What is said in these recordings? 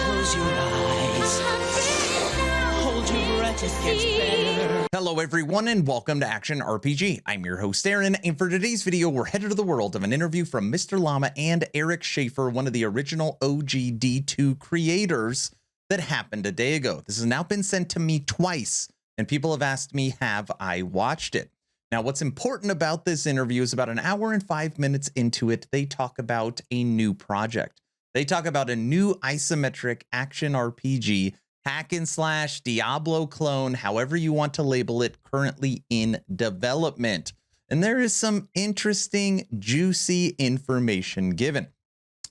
Close your eyes. Hold your breath, it gets better. Hello everyone and welcome to Action RPG. I'm your host Aaron, and for today's video we're headed to the world of an interview from Mr. Llama and Erich Schaefer, one of the original OG D2 creators that happened a day ago. This has now been sent to me twice and people have asked me, have I watched it? Now what's important about this interview is about an hour and 5 minutes into it, they talk about a new project. They talk about a new isometric action RPG, hack and slash, Diablo clone, however you want to label it, currently in development. And there is some interesting, juicy information given.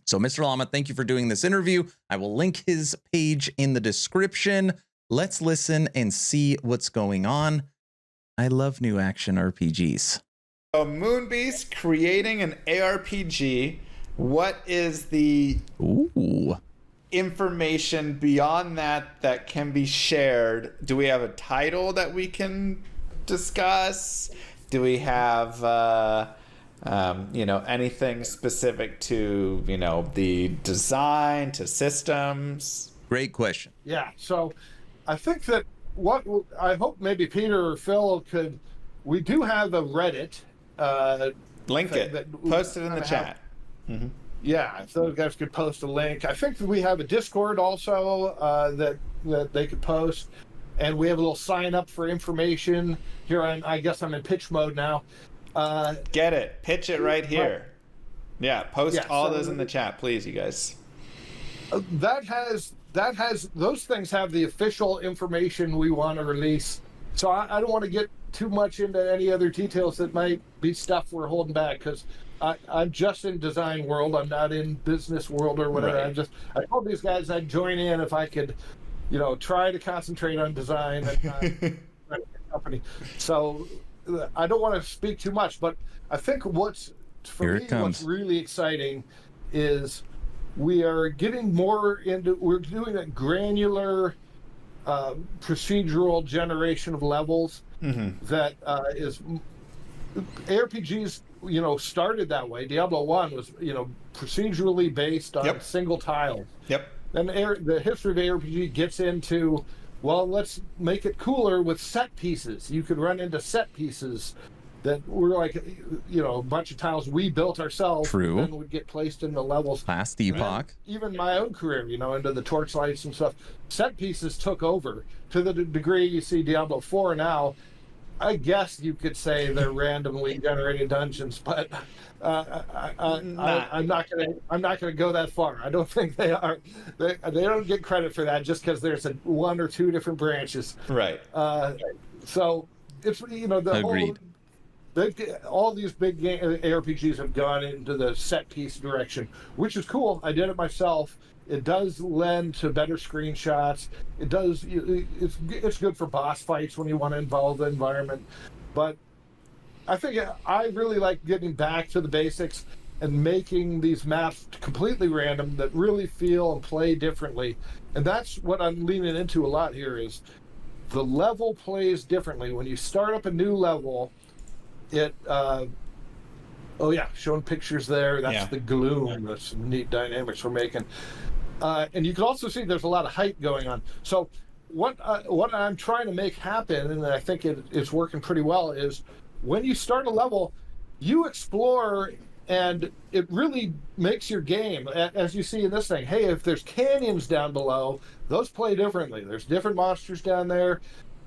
So Mr. Llama, thank you for doing this interview. I will link his page in the description. Let's listen and see what's going on. I love new action RPGs. So Moonbeast creating an ARPG. What is the information beyond that can be shared? Do we have a title that we can discuss? Do we have anything specific to the design, to systems? Great question. Yeah, so I think that what I hope maybe Peter or Phil could, we do have a Reddit link it, post it in the chat. Mm-hmm. Yeah, if those guys could post a link. I think that we have a Discord also that they could post, and we have a little sign up for information here. I guess I'm in pitch mode now. Get it, pitch it right here. Yeah, post all those in the chat, please, you guys. That has those things have the official information we want to release. So I don't want to get too much into any other details that might be stuff we're holding back, because I'm just in design world. I'm not in business world or whatever. Right. I told these guys I'd join in if I could, try to concentrate on design and not run a company. So I don't want to speak too much, but I think what's really exciting is we are getting more into, we're doing a granular procedural generation of levels that is ARPGs started that way. Diablo 1 was procedurally based on single tiles. Then the history of ARPG gets into, well, let's make it cooler with set pieces. You could run into set pieces that were like a bunch of tiles we built ourselves. True. And would get placed in the levels. Last epoch. Even my own career, into the torchlights and stuff, set pieces took over to the degree you see Diablo 4 now. I guess you could say they're randomly generated dungeons, but I'm not gonna go that far. I don't think they are. They don't get credit for that just because there's one or two different branches. Right. So it's the whole. All these big ARPGs have gone into the set piece direction, which is cool. I did it myself. It does lend to better screenshots. It does. It's good for boss fights when you want to involve the environment. But I think I really like getting back to the basics and making these maps completely random that really feel and play differently. And that's what I'm leaning into a lot here is the level plays differently. When you start up a new level, it showing pictures there. That's the gloom. That's some neat dynamics we're making. And you can also see there's a lot of height going on. So what I'm trying to make happen, and I think it's working pretty well, is when you start a level, you explore, and it really makes your game. As you see in this thing, hey, if there's canyons down below, those play differently. There's different monsters down there.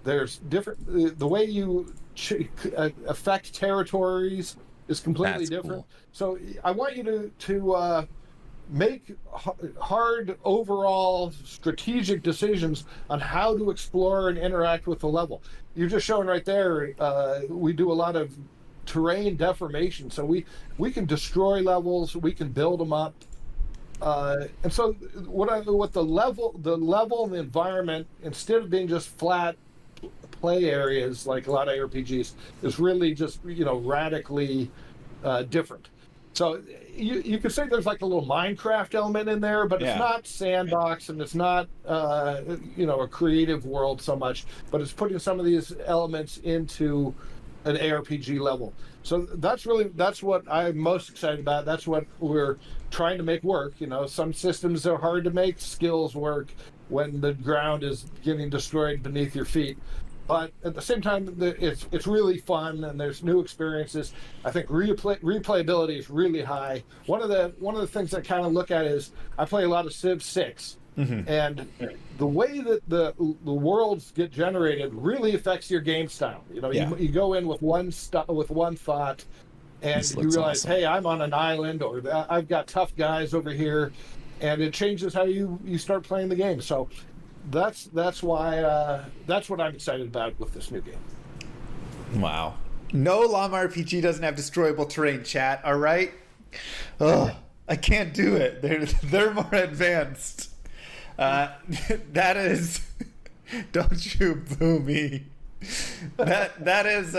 There's different, the way you affect territories is completely different. Cool. So I want you to make hard overall strategic decisions on how to explore and interact with the level. You're just showing right there, we do a lot of terrain deformation, so we can destroy levels, we can build them up, and so what the level and the environment, instead of being just flat play areas like a lot of RPGs, is really just radically different. So you could say there's like a little Minecraft element in there, but it's not sandbox, and it's not a creative world so much, but it's putting some of these elements into an ARPG level. So that's what I'm most excited about. That's what we're trying to make work. You know, some systems are hard to make skills work when the ground is getting destroyed beneath your feet. But at the same time, it's really fun, and there's new experiences. I think replayability is really high. One of the things I kind of look at is I play a lot of Civ 6, and the way that the worlds get generated really affects your game style. You know, you go in with one thought, and you realize, awesome. Hey, I'm on an island, or I've got tough guys over here, and it changes how you start playing the game. So that's why that's what I'm excited about with this new game. Wow. No Llama RPG doesn't have destroyable terrain, chat. All right. Oh, I can't do it. They're more advanced. That is. Don't you boo me. That is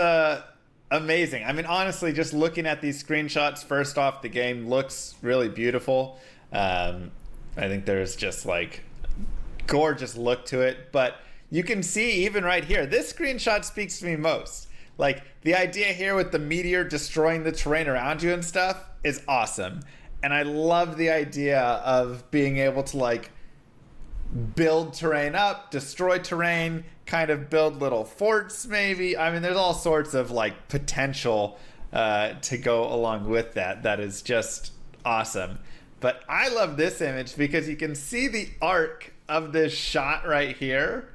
amazing. I mean, honestly, just looking at these screenshots, first off, the game looks really beautiful. I think there's just like gorgeous look to it, but you can see even right here, this screenshot speaks to me most. Like, the idea here with the meteor destroying the terrain around you and stuff is awesome. And I love the idea of being able to like build terrain up, destroy terrain, kind of build little forts maybe. I mean, there's all sorts of like potential to go along with that. That is just awesome. But I love this image because you can see the arc of this shot right here.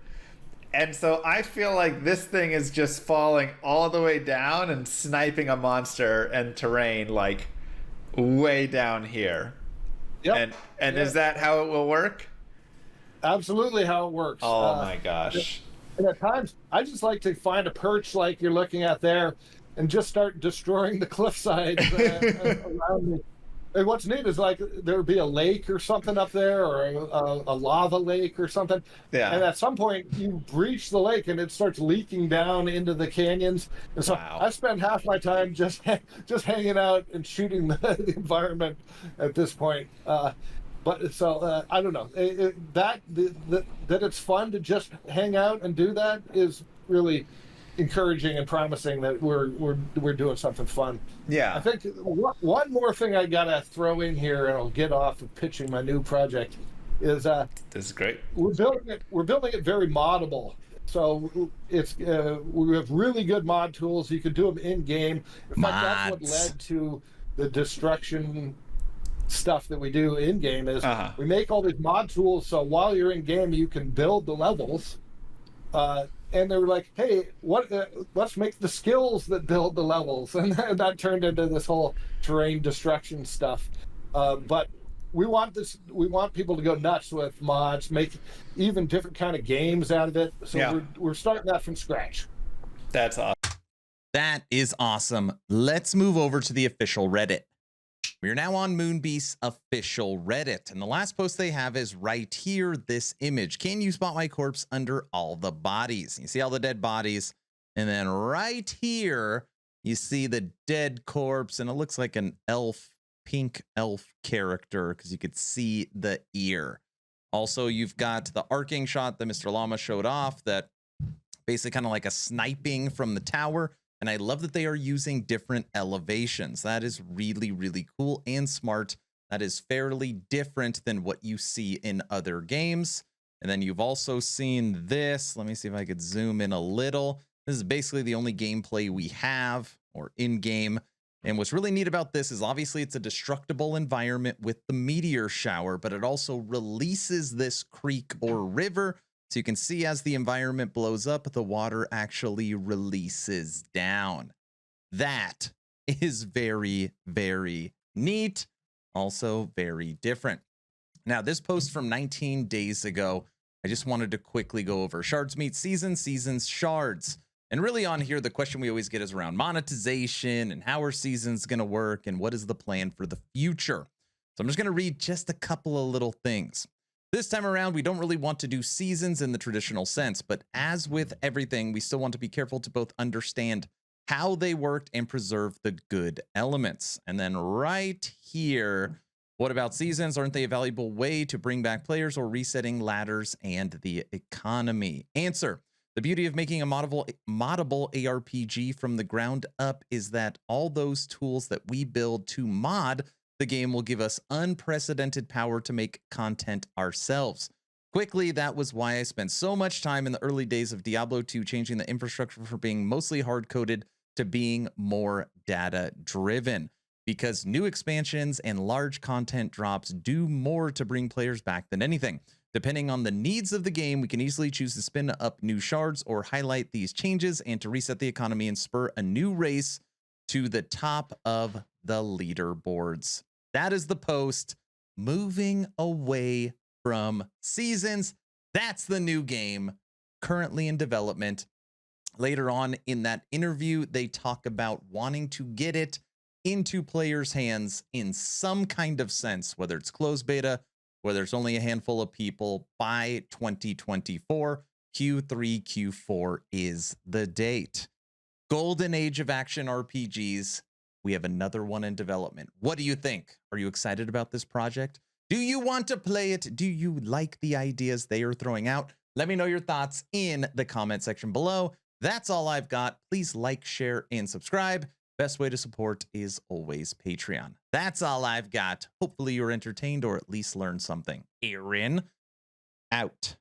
And so I feel like this thing is just falling all the way down and sniping a monster and terrain like way down here. Yep. And is that how it will work? Absolutely how it works. Oh my gosh. And at times, I just like to find a perch like you're looking at there and just start destroying the cliff sides around me. And what's neat is like there would be a lake or something up there, or a lava lake or something. Yeah. And at some point you breach the lake and it starts leaking down into the canyons. And so I spend half my time just hanging out and shooting the environment at this point. But so I don't know that it's fun to just hang out and do that is really encouraging and promising that we're doing something fun. Yeah. I think one more thing I gotta throw in here, and I'll get off of pitching my new project, is this is great. We're building it very moddable. So it's we have really good mod tools. You can do them in game. In fact, that's what led to the destruction stuff that we do in game. Is we make all these mod tools so while you're in game you can build the levels. And they were like, hey, let's make the skills that build the levels. And that turned into this whole terrain destruction stuff. But we want people to go nuts with mods, make even different kind of games out of it. So we're starting that from scratch. That's awesome. That is awesome. Let's move over to the official Reddit. We are now on Moonbeast's official Reddit, and the last post they have is right here, this image. Can you spot my corpse under all the bodies? You see all the dead bodies, and then right here, you see the dead corpse, and it looks like an elf, pink elf character, because you could see the ear. Also, you've got the arcing shot that Mr. Llama showed off, that basically kind of like a sniping from the tower. And I love that they are using different elevations. That is really, really cool and smart. That is fairly different than what you see in other games. And then you've also seen this. Let me see if I could zoom in a little. This is basically the only gameplay we have, or in-game. And what's really neat about this is obviously it's a destructible environment with the meteor shower, but it also releases this creek or river. So you can see as the environment blows up, the water actually releases down. That is very, very neat. Also very different. Now, this post from 19 days ago, I just wanted to quickly go over shards meet seasons, seasons shards. And really on here, the question we always get is around monetization and how are seasons going to work and what is the plan for the future. So I'm just going to read just a couple of little things. This time around, we don't really want to do seasons in the traditional sense, but as with everything, we still want to be careful to both understand how they worked and preserve the good elements. And then right here, what about seasons? Aren't they a valuable way to bring back players or resetting ladders and the economy? Answer. The beauty of making a moddable ARPG from the ground up is that all those tools that we build to mod the game will give us unprecedented power to make content ourselves. Quickly, that was why I spent so much time in the early days of Diablo 2 changing the infrastructure from being mostly hard-coded to being more data-driven, because new expansions and large content drops do more to bring players back than anything. Depending on the needs of the game, we can easily choose to spin up new shards or highlight these changes and to reset the economy and spur a new race to the top of the leaderboards. That is the post. Moving away from seasons. That's the new game currently in development. Later on in that interview, they talk about wanting to get it into players' hands in some kind of sense, whether it's closed beta, whether it's only a handful of people, by 2024. Q3, Q4 is the date. Golden age of action RPGs. We have another one in development. What do you think? Are you excited about this project? Do you want to play it? Do you like the ideas they are throwing out? Let me know your thoughts in the comment section below. That's all I've got. Please like, share, and subscribe. Best way to support is always Patreon. That's all I've got. Hopefully you're entertained or at least learned something. Aaron, out.